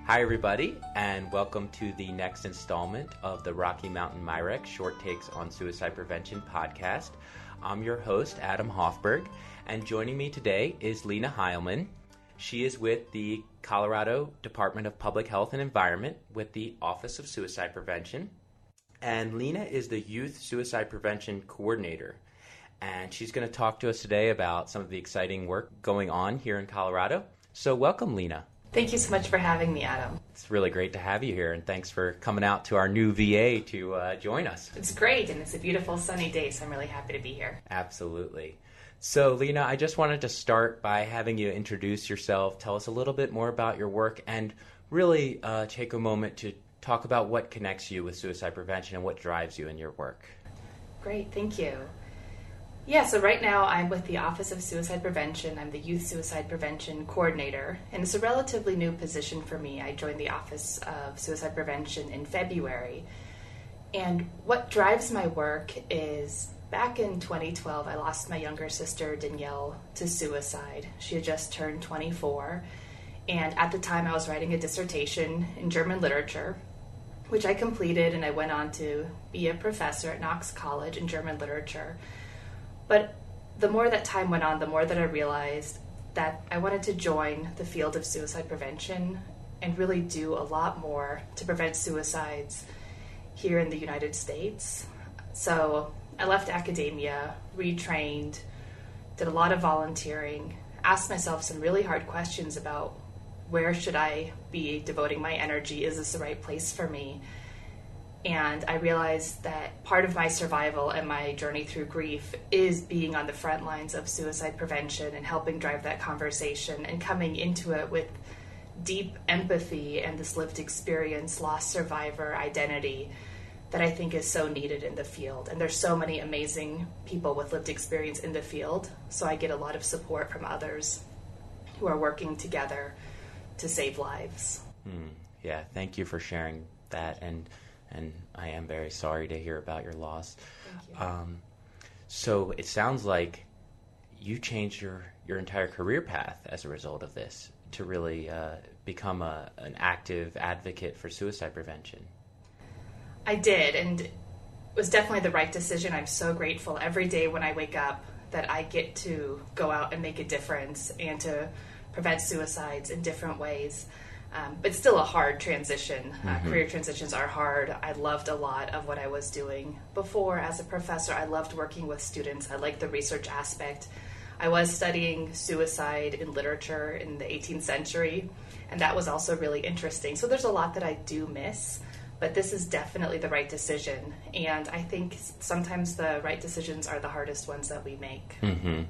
Hi, everybody, and welcome to the next installment of the Rocky Mountain MIREC Short Takes on Suicide Prevention podcast. I'm your host, Adam Hoffberg, and joining me today is Lena Heilmann. She is with the Colorado Department of Public Health and Environment with the Office of Suicide Prevention. And Lena is the Youth Suicide Prevention Coordinator. And she's going to talk to us today about some of the exciting work going on here in Colorado. So welcome, Lena. Thank you so much for having me, Adam. It's really great to have you here, and thanks for coming out to our new VA to join us. It's great, and it's a beautiful sunny day, so I'm really happy to be here. Absolutely. So, Lena, I just wanted to start by having you introduce yourself, tell us a little bit more about your work, and really take a moment to talk about what connects you with suicide prevention and what drives you in your work. Great, thank you. Yeah, so right now I'm with the Office of Suicide Prevention. I'm the Youth Suicide Prevention Coordinator, and it's a relatively new position for me. I joined the Office of Suicide Prevention in February, and what drives my work is back in 2012, I lost my younger sister, Danielle, to suicide. She had just turned 24, and at the time I was writing a dissertation in German literature, which I completed, and I went on to be a professor at Knox College in German literature. But the more that time went on, the more that I realized that I wanted to join the field of suicide prevention and really do a lot more to prevent suicides here in the United States. So I left academia, retrained, did a lot of volunteering, asked myself some really hard questions about where should I be devoting my energy? Is this the right place for me? And I realized that part of my survival and my journey through grief is being on the front lines of suicide prevention and helping drive that conversation and coming into it with deep empathy and this lived experience, lost survivor identity that I think is so needed in the field. And there's so many amazing people with lived experience in the field, so I get a lot of support from others who are working together to save lives. Yeah, thank you for sharing that, and I am very sorry to hear about your loss. Thank you. So it sounds like you changed your entire career path as a result of this to really become an active advocate for suicide prevention. I did, and it was definitely the right decision. I'm so grateful every day when I wake up that I get to go out and make a difference and to prevent suicides in different ways. But it's still a hard transition. Career transitions are hard. I loved a lot of what I was doing before as a professor. I loved working with students. I liked the research aspect. I was studying suicide in literature in the 18th century, and that was also really interesting. So there's a lot that I do miss, but this is definitely the right decision. And I think sometimes the right decisions are the hardest ones that we make. Mm-hmm.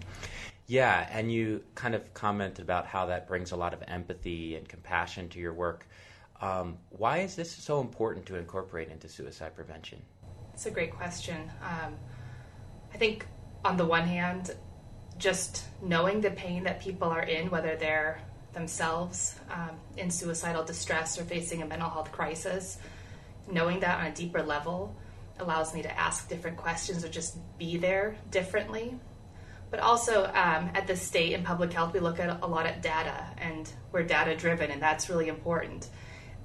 Yeah, and you kind of commented about how that brings a lot of empathy and compassion to your work. Why is this so important to incorporate into suicide prevention? It's a great question. I think on the one hand, just knowing the pain that people are in, whether they're themselves in suicidal distress or facing a mental health crisis, knowing that on a deeper level allows me to ask different questions or just be there differently. But also at the state in public health, we look at a lot at data, and we're data driven, and that's really important.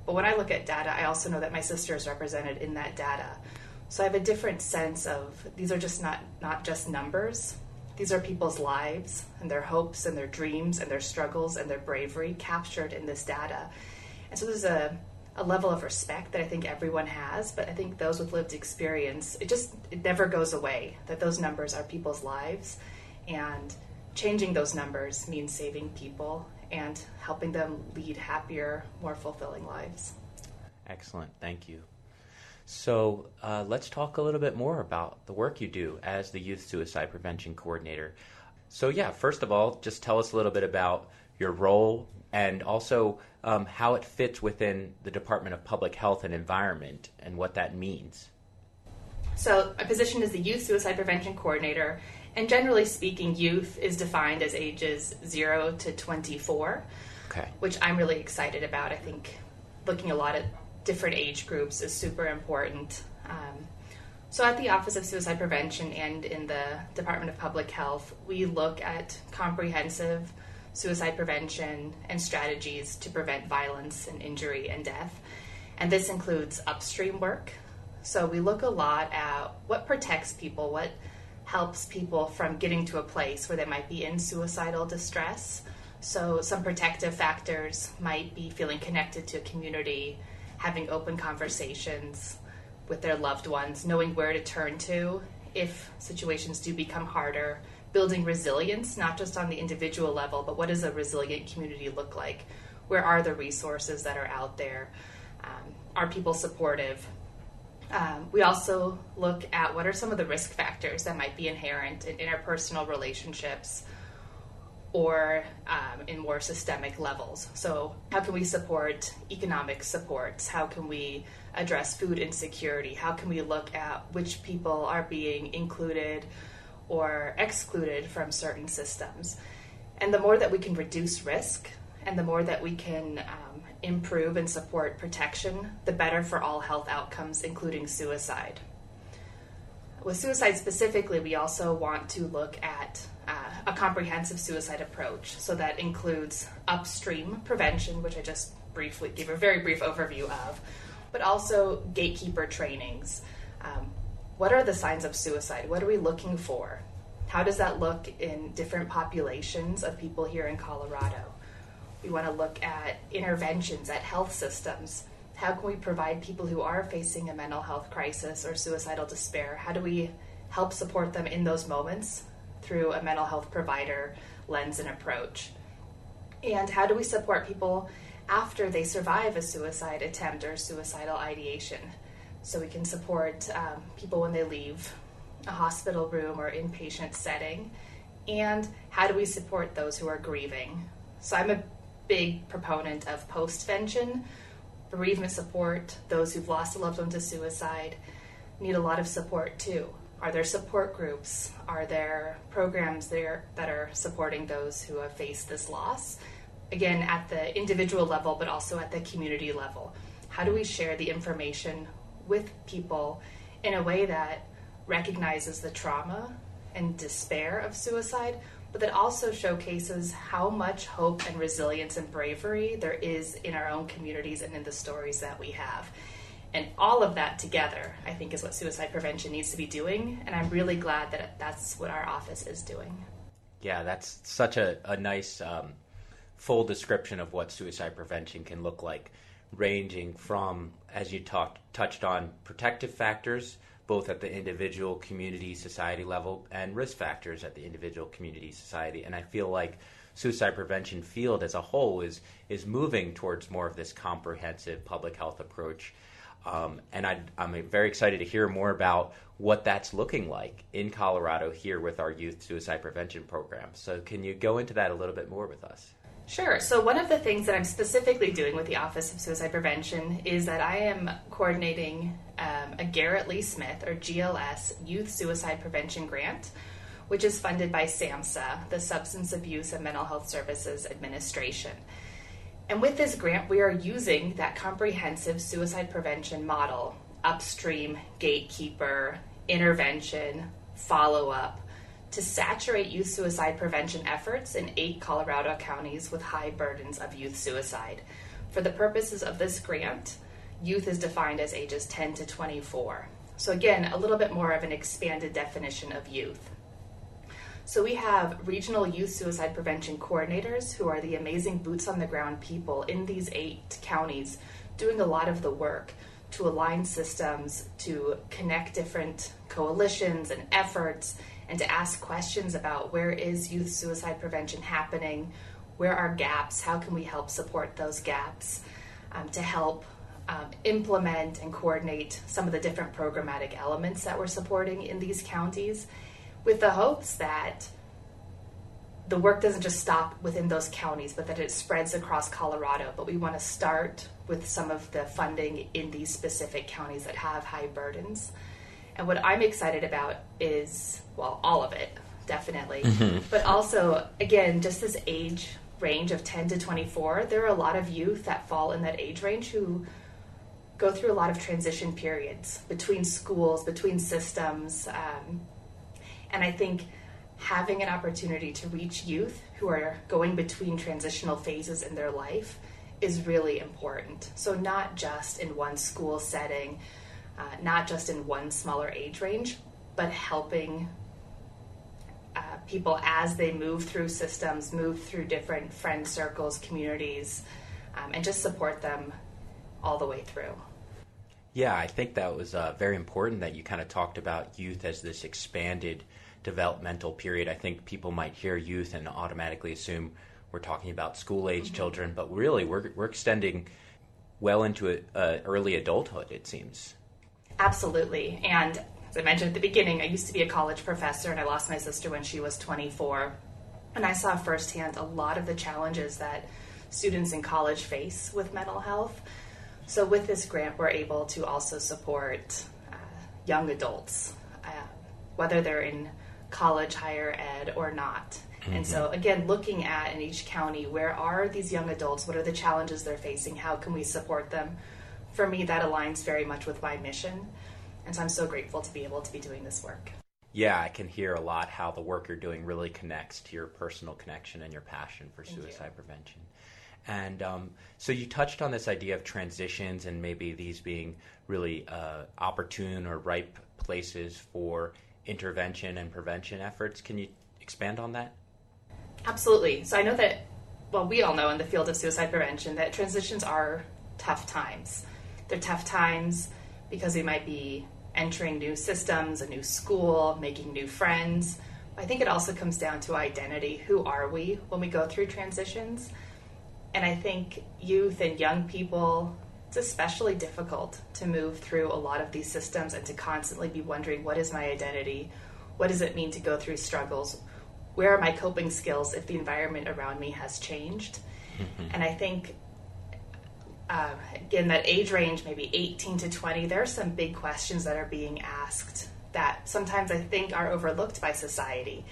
But when I look at data, I also know that my sister is represented in that data. So I have a different sense of these are just not just numbers. These are people's lives and their hopes and their dreams and their struggles and their bravery captured in this data. And so there's a level of respect that I think everyone has, but I think those with lived experience, it never goes away, that those numbers are people's lives. And changing those numbers means saving people and helping them lead happier, more fulfilling lives. Excellent. Thank you. So let's talk a little bit more about the work you do as the Youth Suicide Prevention Coordinator. So yeah, first of all, just tell us a little bit about your role and also how it fits within the Department of Public Health and Environment and what that means. So my position is the Youth Suicide Prevention Coordinator. And generally speaking, youth is defined as ages 0 to 24, which I'm really excited about. I think looking a lot at different age groups is super important. So at the Office of Suicide Prevention and in the Department of Public Health, we look at comprehensive suicide prevention and strategies to prevent violence and injury and death. And this includes upstream work. So we look a lot at what protects people, what helps people from getting to a place where they might be in suicidal distress. So some protective factors might be feeling connected to a community, having open conversations with their loved ones, knowing where to turn to if situations do become harder, building resilience, not just on the individual level, but what does a resilient community look like? Where are the resources that are out there? Are people supportive? We also look at what are some of the risk factors that might be inherent in interpersonal relationships or in more systemic levels. So how can we support economic supports? How can we address food insecurity? How can we look at which people are being included or excluded from certain systems? And the more that we can reduce risk and the more that we can improve and support protection, the better for all health outcomes, including suicide. With suicide specifically, we also want to look at a comprehensive suicide approach. So that includes upstream prevention, which I just briefly gave a very brief overview of, but also gatekeeper trainings. What are the signs of suicide? What are we looking for? How does that look in different populations of people here in Colorado? We want to look at interventions at health systems. How can we provide people who are facing a mental health crisis or suicidal despair? How do we help support them in those moments through a mental health provider lens and approach? And how do we support people after they survive a suicide attempt or suicidal ideation? So we can support people when they leave a hospital room or inpatient setting. And how do we support those who are grieving? So I'm a big proponent of postvention, bereavement support. Those who've lost a loved one to suicide need a lot of support too. Are there support groups? Are there programs there that are supporting those who have faced this loss? Again, at the individual level, but also at the community level. How do we share the information with people in a way that recognizes the trauma and despair of suicide, but that also showcases how much hope and resilience and bravery there is in our own communities and in the stories that we have. And all of that together, I think, is what suicide prevention needs to be doing, and I'm really glad that that's what our office is doing. Yeah, that's such a nice full description of what suicide prevention can look like, ranging from, as you touched on, protective factors, both at the individual, community, society level, and risk factors at the individual, community, society. And I feel like suicide prevention field as a whole is moving towards more of this comprehensive public health approach. And I'm very excited to hear more about what that's looking like in Colorado here with our youth suicide prevention program. So can you go into that a little bit more with us? Sure. So one of the things that I'm specifically doing with the Office of Suicide Prevention is that I am coordinating a Garrett Lee Smith, or GLS, Youth Suicide Prevention Grant, which is funded by SAMHSA, the Substance Abuse and Mental Health Services Administration. And with this grant, we are using that comprehensive suicide prevention model, upstream, gatekeeper, intervention, follow-up, to saturate youth suicide prevention efforts in 8 Colorado counties with high burdens of youth suicide. For the purposes of this grant, youth is defined as ages 10 to 24. So again, a little bit more of an expanded definition of youth. So we have regional youth suicide prevention coordinators who are the amazing boots on the ground people in these 8 counties doing a lot of the work to align systems, to connect different coalitions and efforts, and to ask questions about where is youth suicide prevention happening, where are gaps, how can we help support those gaps, to help implement and coordinate some of the different programmatic elements that we're supporting in these counties, with the hopes that the work doesn't just stop within those counties, but that it spreads across Colorado. But we want to start with some of the funding in these specific counties that have high burdens. And what I'm excited about is, well, all of it, definitely. But also, again, just this age range of 10 to 24, there are a lot of youth that fall in that age range who go through a lot of transition periods between schools, between systems. And I think having an opportunity to reach youth who are going between transitional phases in their life is really important. So not just in one school setting, not just in one smaller age range, but helping people as they move through systems, move through different friend circles, communities, and just support them all the way through. Yeah, I think that was very important that you kind of talked about youth as this expanded developmental period. I think people might hear youth and automatically assume we're talking about school-age children, but really we're extending well into early adulthood, it seems. Absolutely. And as I mentioned at the beginning, I used to be a college professor, and I lost my sister when she was 24. And I saw firsthand a lot of the challenges that students in college face with mental health. So with this grant, we're able to also support young adults, whether they're in college, higher ed, or not. Mm-hmm. And so, again, looking at in each county, where are these young adults? What are the challenges they're facing? How can we support them? For me, that aligns very much with my mission. And so I'm so grateful to be able to be doing this work. Yeah, I can hear a lot how the work you're doing really connects to your personal connection and your passion for suicide prevention. And so you touched on this idea of transitions and maybe these being really opportune or ripe places for intervention and prevention efforts. Can you expand on that? Absolutely. So I know that, well, we all know in the field of suicide prevention that transitions are tough times. They're tough times because we might be entering new systems, a new school, making new friends. I think it also comes down to identity. Who are we when we go through transitions? And I think youth and young people, it's especially difficult to move through a lot of these systems and to constantly be wondering, what is my identity? What does it mean to go through struggles? Where are my coping skills if the environment around me has changed? Mm-hmm. And I think, again, that age range, maybe 18 to 20, there are some big questions that are being asked that sometimes I think are overlooked by society.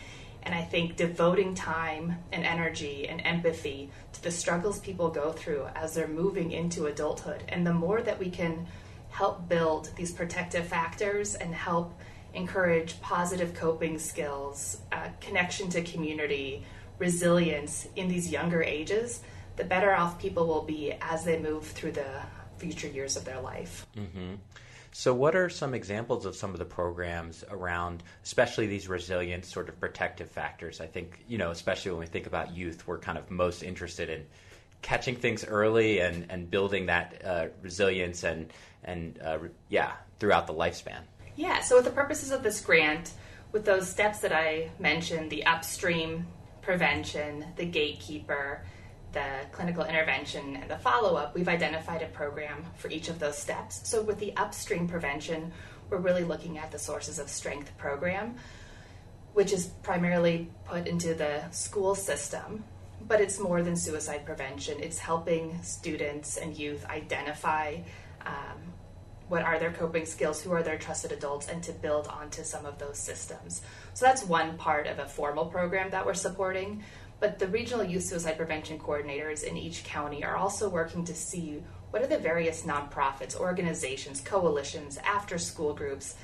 And I think devoting time and energy and empathy to the struggles people go through as they're moving into adulthood, and the more that we can help build these protective factors and help encourage positive coping skills, connection to community, resilience in these younger ages, the better off people will be as they move through the future years of their life. Mm-hmm. So what are some examples of some of the programs around, especially these resilient sort of protective factors? I think, especially when we think about youth, we're kind of most interested in catching things early and building that resilience and throughout the lifespan. Yeah, so with the purposes of this grant, with those steps that I mentioned, the upstream prevention, the gatekeeper, the clinical intervention, and the follow-up, we've identified a program for each of those steps. So with the upstream prevention, we're really looking at the Sources of Strength program, which is primarily put into the school system, but it's more than suicide prevention. It's helping students and youth identify what are their coping skills, who are their trusted adults, and to build onto some of those systems. So that's one part of a formal program that we're supporting. But the regional youth suicide prevention coordinators in each county are also working to see what are the various nonprofits, organizations, coalitions, after-school groups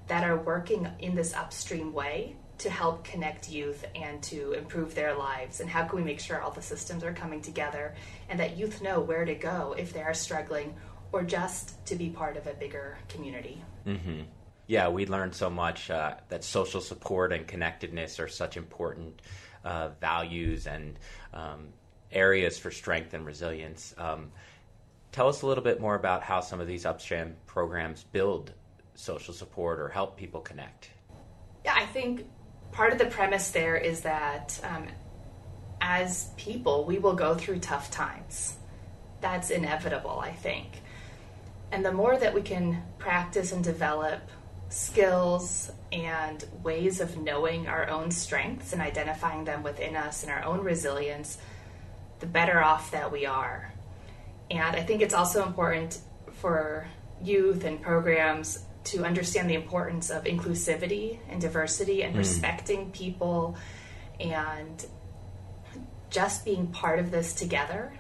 that are working in this upstream way to help connect youth and to improve their lives. And how can we make sure all the systems are coming together and that youth know where to go if they are struggling or just to be part of a bigger community. Mm-hmm. Yeah, we learned so much that social support and connectedness are such important values and areas for strength and resilience. Tell us a little bit more about how some of these upstream programs build social support or help people connect. Yeah, I think part of the premise there is that as people, we will go through tough times. That's inevitable, I think. And the more that we can practice and develop skills and ways of knowing our own strengths and identifying them within us and our own resilience, the better off that we are. And I think it's also important for youth and programs to understand the importance of inclusivity and diversity and respecting people and just being part of this together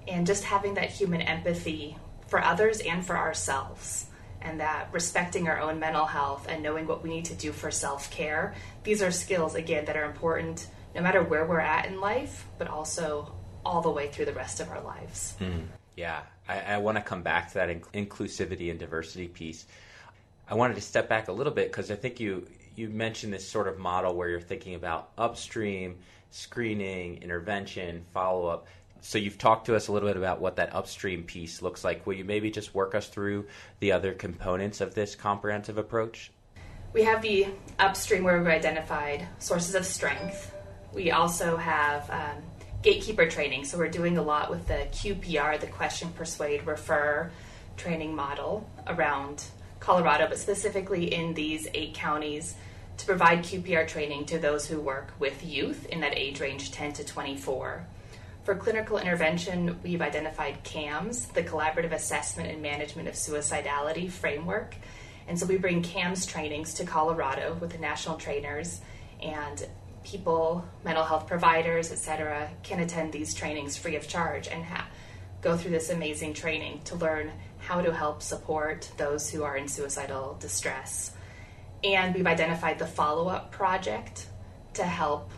and just having that human empathy for others and for ourselves. and that respecting our own mental health and knowing what we need to do for self-care, these are skills, again, that are important no matter where we're at in life, but also all the way through the rest of our lives. Yeah, I want to come back to that inclusivity and diversity piece. I wanted to step back a little bit because I think you mentioned this sort of model where you're thinking about upstream, screening, intervention, follow-up. So you've talked to us a little bit about what that upstream piece looks like. Will you maybe just work us through the other components of this comprehensive approach? We have the upstream where we've identified sources of strength. We also have gatekeeper training. So we're doing a lot with the QPR, the question, persuade, refer training model around Colorado, but specifically in these 8 counties to provide QPR training to those who work with youth in that age range 10 to 24. For clinical intervention, we've identified CAMS, the Collaborative Assessment and Management of Suicidality framework. And so we bring CAMS trainings to Colorado with the national trainers, and people, mental health providers, etc., can attend these trainings free of charge and go through this amazing training to learn how to help support those who are in suicidal distress. And we've identified the follow-up project to help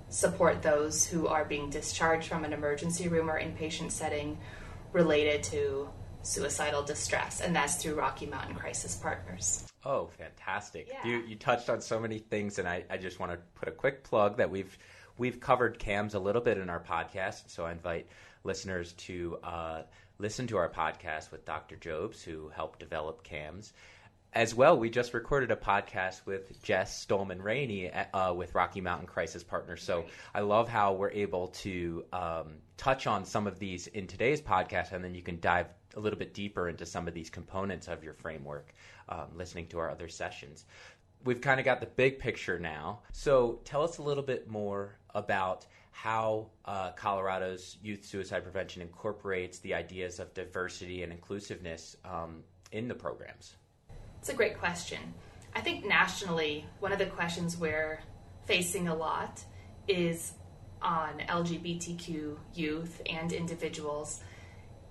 support those who are being discharged from an emergency room or inpatient setting related to suicidal distress, and that's through Rocky Mountain Crisis Partners. Oh, fantastic. Yeah. You touched on so many things, and I just want to put a quick plug that we've covered CAMS a little bit in our podcast, so I invite listeners to listen to our podcast with Dr. Jobs, who helped develop CAMS. As well, we just recorded a podcast with Jess Stolman-Rainey with Rocky Mountain Crisis Partners. So I love how we're able to touch on some of these in today's podcast, and then you can dive a little bit deeper into some of these components of your framework, listening to our other sessions. We've kind of got the big picture now. So tell us a little bit more about how Colorado's youth suicide prevention incorporates the ideas of diversity and inclusiveness in the programs. It's a great question. I think nationally, one of the questions we're facing a lot is on LGBTQ youth and individuals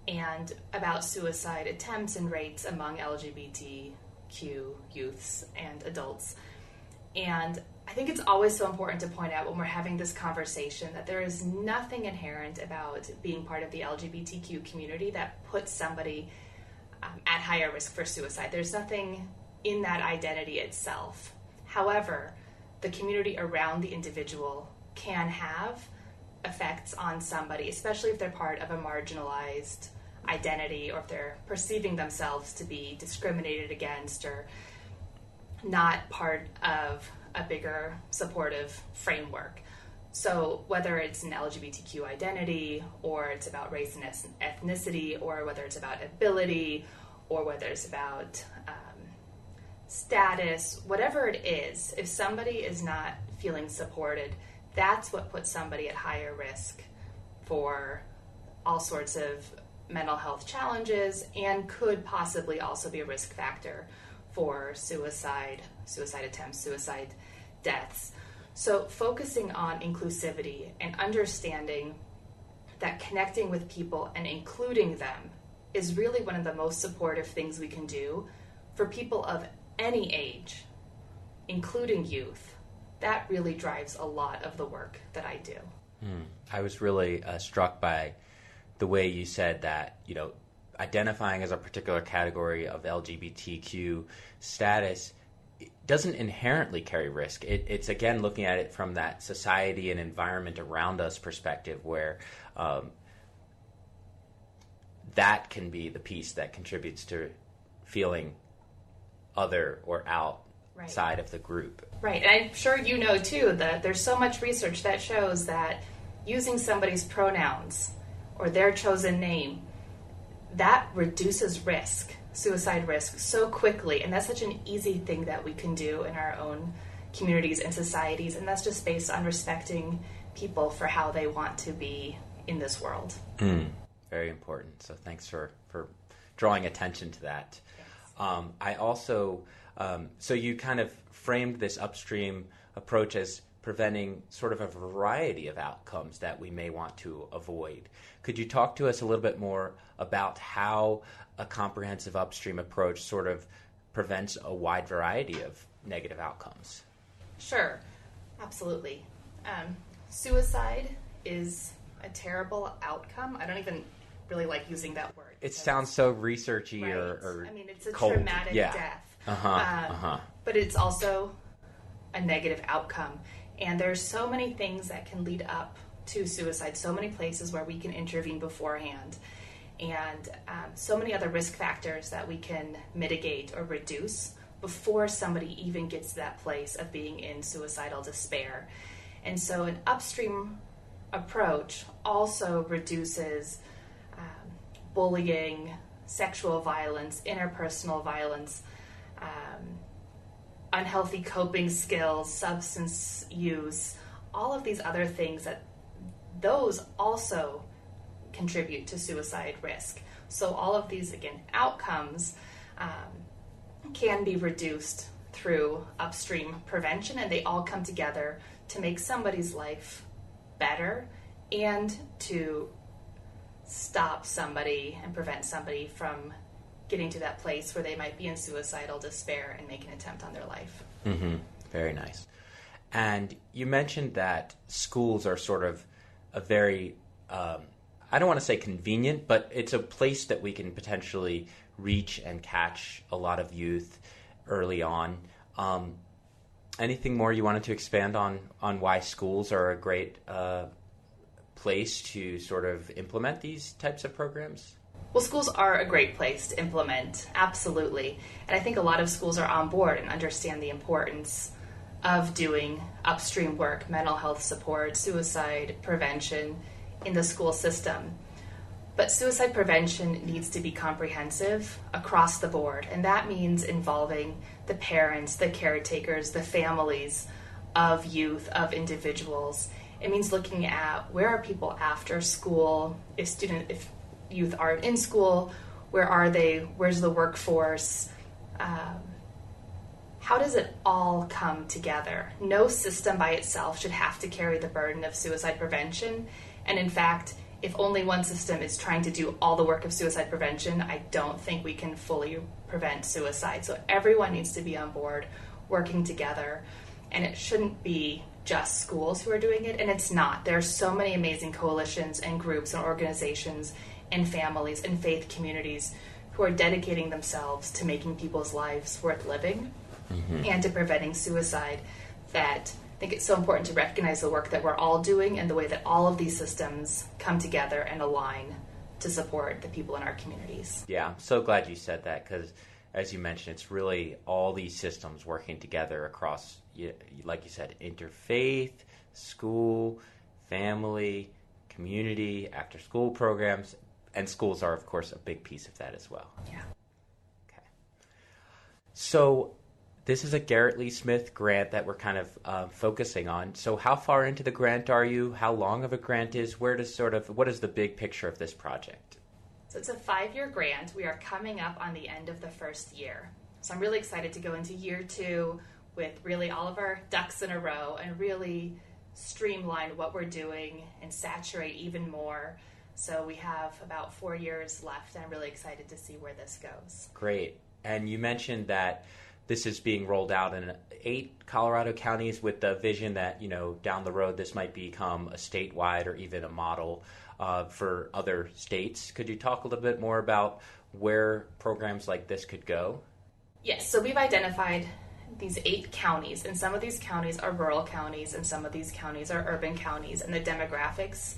and about suicide attempts and rates among LGBTQ youths and adults. And I think it's always so important to point out when we're having this conversation that there is nothing inherent about being part of the LGBTQ community that puts somebody at higher risk for suicide. There's nothing in that identity itself. However, the community around the individual can have effects on somebody, especially if they're part of a marginalized identity or if they're perceiving themselves to be discriminated against or not part of a bigger supportive framework. So whether it's an LGBTQ identity, or it's about race and ethnicity, or whether it's about ability, or whether it's about status, whatever it is, if somebody is not feeling supported, that's what puts somebody at higher risk for all sorts of mental health challenges and could possibly also be a risk factor for suicide attempts, suicide deaths. So focusing on inclusivity and understanding that connecting with people and including them is really one of the most supportive things we can do for people of any age, including youth. That really drives a lot of the work that I do. I was really struck by the way you said that, identifying as a particular category of LGBTQ status doesn't inherently carry risk. It's again looking at it from that society and environment around us perspective where that can be the piece that contributes to feeling other or outside of the group. Right, and I'm sure you know too that there's so much research that shows that using somebody's pronouns or their chosen name, that reduces risk, suicide risk, so quickly. And that's such an easy thing that we can do in our own communities and societies. And that's just based on respecting people for how they want to be in this world. Very important. So thanks for drawing attention to that. Yes. I also, so you kind of framed this upstream approach as preventing sort of a variety of outcomes that we may want to avoid. Could you talk to us a little bit more about how a comprehensive upstream approach sort of prevents a wide variety of negative outcomes. Sure, absolutely. Suicide is a terrible outcome. I don't even really like using that word. It sounds so researchy, right? or I mean, it's a cold. traumatic death. But it's also a negative outcome. And there's so many things that can lead up to suicide, so many places where we can intervene beforehand, and so many other risk factors that we can mitigate or reduce before somebody even gets to that place of being in suicidal despair. And so an upstream approach also reduces bullying, sexual violence, interpersonal violence, unhealthy coping skills, substance use, all of these other things that those also contribute to suicide risk. So all of these, again, outcomes can be reduced through upstream prevention, and they all come together to make somebody's life better and to stop somebody and prevent somebody from getting to that place where they might be in suicidal despair and make an attempt on their life. Mm-hmm. Very nice. And you mentioned that schools are sort of a very, I don't want to say convenient, but it's a place that we can potentially reach and catch a lot of youth early on. Anything more you wanted to expand on why schools are a great place to sort of implement these types of programs? Well, schools are a great place to implement, absolutely. And I think a lot of schools are on board and understand the importance of doing upstream work, mental health support, suicide prevention in the school system. But suicide prevention needs to be comprehensive across the board, and that means involving the parents, the caretakers, the families of youth, of individuals. It means looking at where are people after school, if youth aren't in school, where are they, where's the workforce, how does it all come together? No system by itself should have to carry the burden of suicide prevention, and in fact, if only one system is trying to do all the work of suicide prevention, I don't think we can fully prevent suicide. So everyone needs to be on board, working together, and it shouldn't be just schools who are doing it, and it's not. There are so many amazing coalitions and groups and organizations and families and faith communities who are dedicating themselves to making people's lives worth living and to preventing suicide, that I think it's so important to recognize the work that we're all doing and the way that all of these systems come together and align to support the people in our communities. Yeah, I'm so glad you said that, because as you mentioned, it's really all these systems working together across, like you said, interfaith, school, family, community, after-school programs, and schools are, of course, a big piece of that as well. Yeah. Okay. So this is a Garrett Lee Smith grant that we're kind of focusing on. So how far into the grant are you? How long of a grant is? What is the big picture of this project? So it's a 5-year grant. We are coming up on the end of the first year. So I'm really excited to go into year 2 with really all of our ducks in a row and really streamline what we're doing and saturate even more. So we have about 4 years left, and I'm really excited to see where this goes. Great. And you mentioned that this is being rolled out in 8 Colorado counties with the vision that, down the road this might become a statewide or even a model for other states. Could you talk a little bit more about where programs like this could go? Yes, so we've identified these 8 counties, and some of these counties are rural counties and some of these counties are urban counties, and the demographics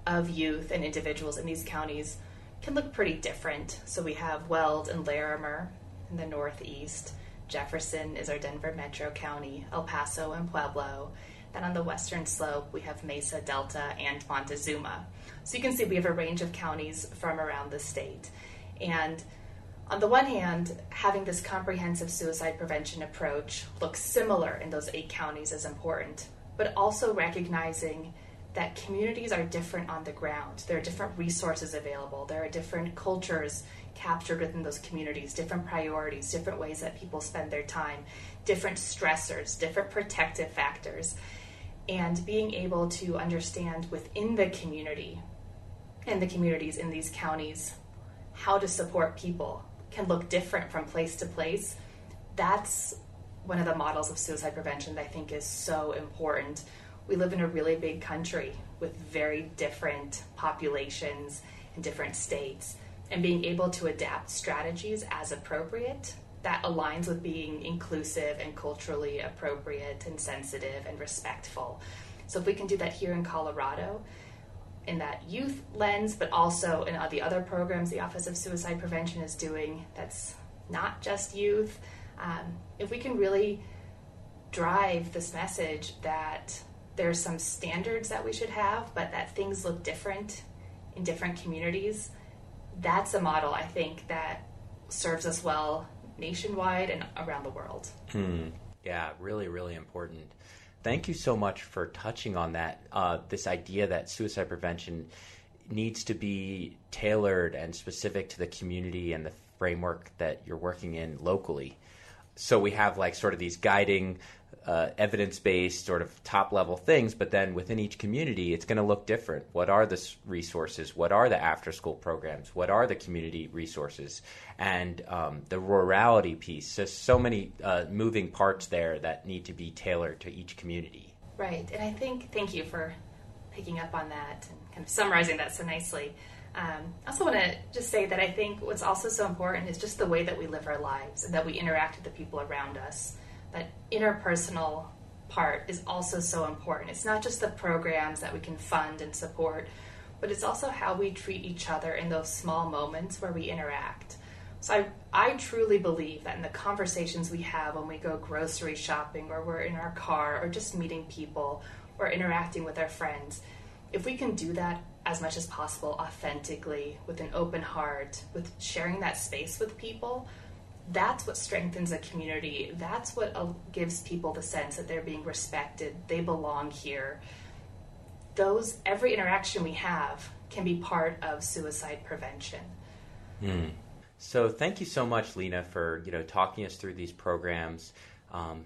of youth and individuals in these counties can look pretty different. So we have Weld and Larimer in the northeast. Jefferson is our Denver metro county, El Paso and Pueblo. Then on the western slope, we have Mesa, Delta, and Montezuma. So you can see we have a range of counties from around the state. And on the one hand, having this comprehensive suicide prevention approach look similar in those 8 counties is important, but also recognizing that communities are different on the ground. There are different resources available. There are different cultures captured within those communities, different priorities, different ways that people spend their time, different stressors, different protective factors. And being able to understand within the community and the communities in these counties how to support people can look different from place to place that's one of the models of suicide prevention that I think is so important. We live in a really big country with very different populations in different states, and being able to adapt strategies as appropriate that aligns with being inclusive and culturally appropriate and sensitive and respectful. So if we can do that here in Colorado, in that youth lens, but also in the other programs the Office of Suicide Prevention is doing, that's not just youth, if we can really drive this message that there's some standards that we should have, but that things look different in different communities, that's a model I think that serves us well nationwide and around the world. Yeah, really, really important. Thank you so much for touching on that, this idea that suicide prevention needs to be tailored and specific to the community and the framework that you're working in locally. So we have like sort of these guiding evidence-based sort of top-level things, but then within each community, it's going to look different. What are the resources? What are the after-school programs? What are the community resources? And the rurality piece. So many moving parts there that need to be tailored to each community. Right, and I think, thank you for picking up on that and kind of summarizing that so nicely. I also want to just say that I think what's also so important is just the way that we live our lives and that we interact with the people around us. That interpersonal part is also so important. It's not just the programs that we can fund and support, but it's also how we treat each other in those small moments where we interact. So I truly believe that in the conversations we have when we go grocery shopping or we're in our car or just meeting people or interacting with our friends, if we can do that as much as possible authentically, with an open heart, with sharing that space with people, that's what strengthens a community. That's what gives people the sense that they're being respected, they belong here. Every interaction we have can be part of suicide prevention. So thank you so much, Lena, for talking us through these programs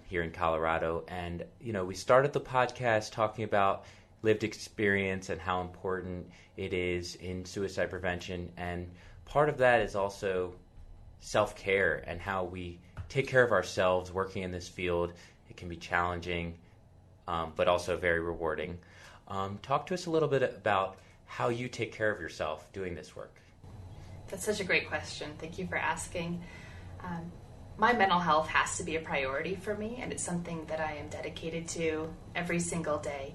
here in Colorado. And we started the podcast talking about lived experience and how important it is in suicide prevention, and part of that is also self-care and how we take care of ourselves working in this field. It can be challenging, but also very rewarding. Talk to us a little bit about how you take care of yourself doing this work. That's such a great question. Thank you for asking. My mental health has to be a priority for me, and it's something that I am dedicated to every single day.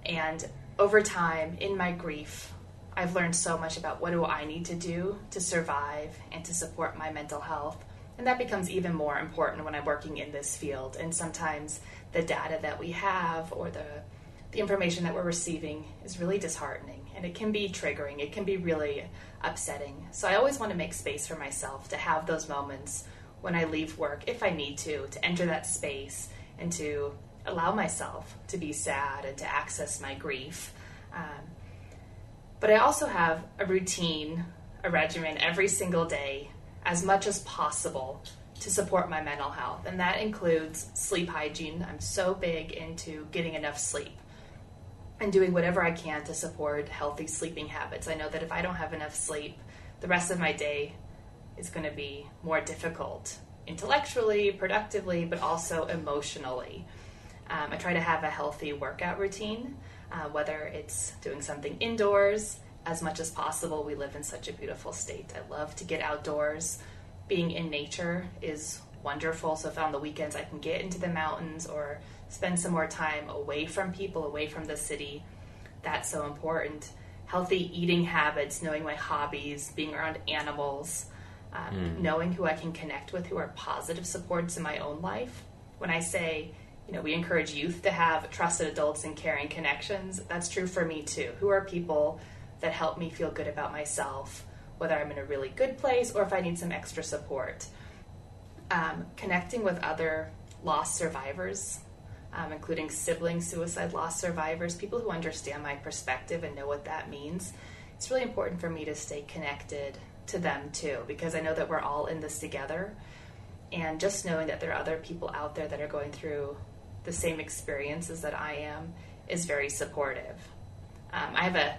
And over time, in my grief, I've learned so much about what do I need to do to survive and to support my mental health. And that becomes even more important when I'm working in this field. And sometimes the data that we have or the information that we're receiving is really disheartening. And it can be triggering. It can be really upsetting. So I always want to make space for myself to have those moments when I leave work, if I need to enter that space and to allow myself to be sad and to access my grief. But I also have a routine, a regimen every single day, as much as possible, to support my mental health. And that includes sleep hygiene. I'm so big into getting enough sleep and doing whatever I can to support healthy sleeping habits. I know that if I don't have enough sleep, the rest of my day is going to be more difficult, intellectually, productively, but also emotionally. I try to have a healthy workout routine, whether it's doing something indoors as much as possible. We live in such a beautiful state. I love to get outdoors. Being in nature is wonderful. So if on the weekends I can get into the mountains or spend some more time away from people, away from the city, that's so important. Healthy eating habits, knowing my hobbies, being around animals, knowing who I can connect with, who are positive supports in my own life. When I say, we encourage youth to have trusted adults and caring connections, that's true for me too. Who are people that help me feel good about myself, whether I'm in a really good place or if I need some extra support. Connecting with other loss survivors, including sibling suicide loss survivors, people who understand my perspective and know what that means. It's really important for me to stay connected to them too, because I know that we're all in this together. And just knowing that there are other people out there that are going through the same experiences that I am is very supportive. I have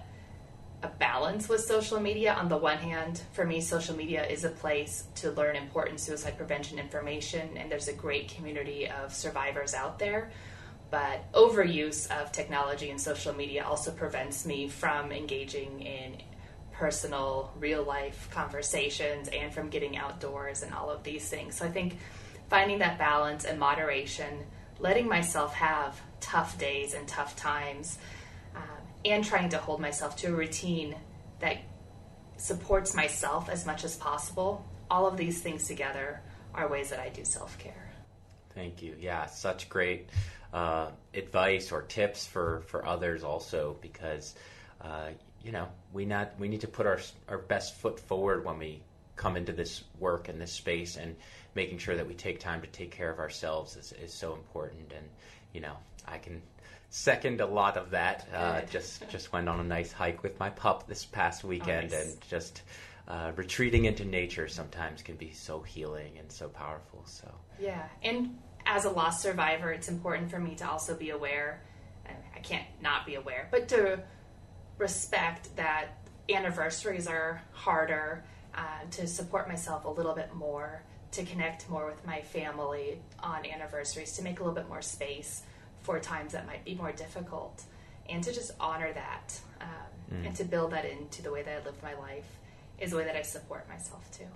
a balance with social media. On the one hand, for me, social media is a place to learn important suicide prevention information, and there's a great community of survivors out there. But overuse of technology and social media also prevents me from engaging in personal, real-life conversations and from getting outdoors and all of these things. So I think finding that balance and moderation, letting myself have tough days and tough times, and trying to hold myself to a routine that supports myself as much as possible, all of these things together are ways that I do self-care. Thank you. Yeah, such great advice or tips for others also, because we need to put our best foot forward when we come into this work and this space, and making sure that we take time to take care of ourselves is so important. And I can second a lot of that. Just went on a nice hike with my pup this past weekend. Oh, nice. And just retreating into nature sometimes can be so healing and so powerful. So yeah, and as a loss survivor, it's important for me to also be aware. I can't not be aware, but to respect that anniversaries are harder, to support myself a little bit more, to connect more with my family on anniversaries, to make a little bit more space for times that might be more difficult, and to just honor that, and to build that into the way that I live my life is the way that I support myself too.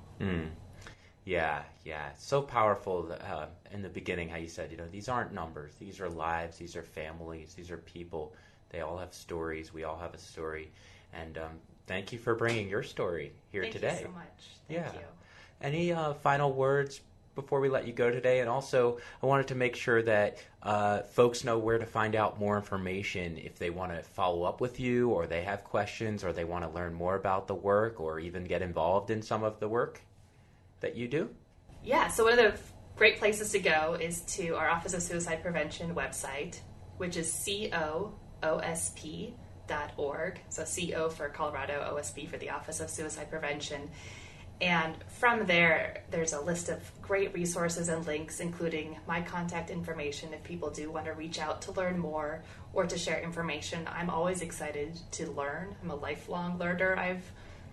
Yeah. So powerful in the beginning how you said, these aren't numbers. These are lives. These are families. These are people. They all have stories. We all have a story. And thank you for bringing your story here today. Thank you so much. Thank you. Any final words before we let you go today? And also, I wanted to make sure that folks know where to find out more information if they want to follow up with you, or they have questions, or they want to learn more about the work, or even get involved in some of the work that you do. Yeah, so one of the great places to go is to our Office of Suicide Prevention website, which is COOSP.org. So CO for Colorado, OSP for the Office of Suicide Prevention. And from there, there's a list of great resources and links, including my contact information if people do want to reach out to learn more or to share information. I'm always excited to learn. I'm a lifelong learner, I've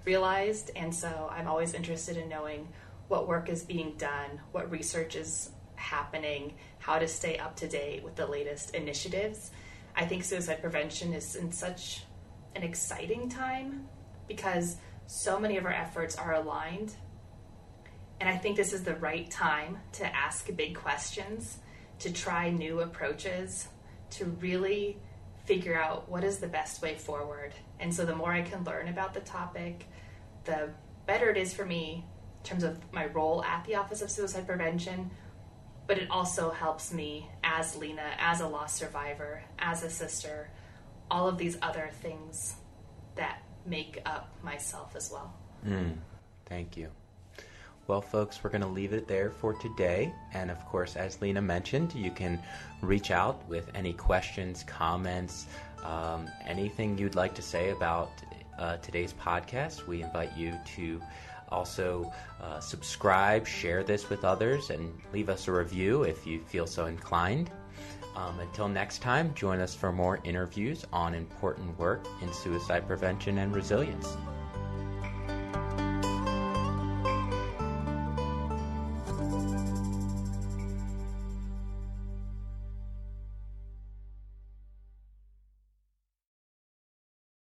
realized, and so I'm always interested in knowing what work is being done, what research is happening, how to stay up to date with the latest initiatives. I think suicide prevention is in such an exciting time because so many of our efforts are aligned. And I think this is the right time to ask big questions, to try new approaches, to really figure out what is the best way forward. And so the more I can learn about the topic, the better it is for me in terms of my role at the Office of Suicide Prevention, but it also helps me as Lena, as a loss survivor, as a sister, all of these other things that make up myself as well. Thank you. Well, folks, we're going to leave it there for today. And of course, as Lena mentioned, you can reach out with any questions, comments, anything you'd like to say about today's podcast. We invite you to also subscribe, share this with others, and leave us a review if you feel so inclined. Until next time, join us for more interviews on important work in suicide prevention and resilience.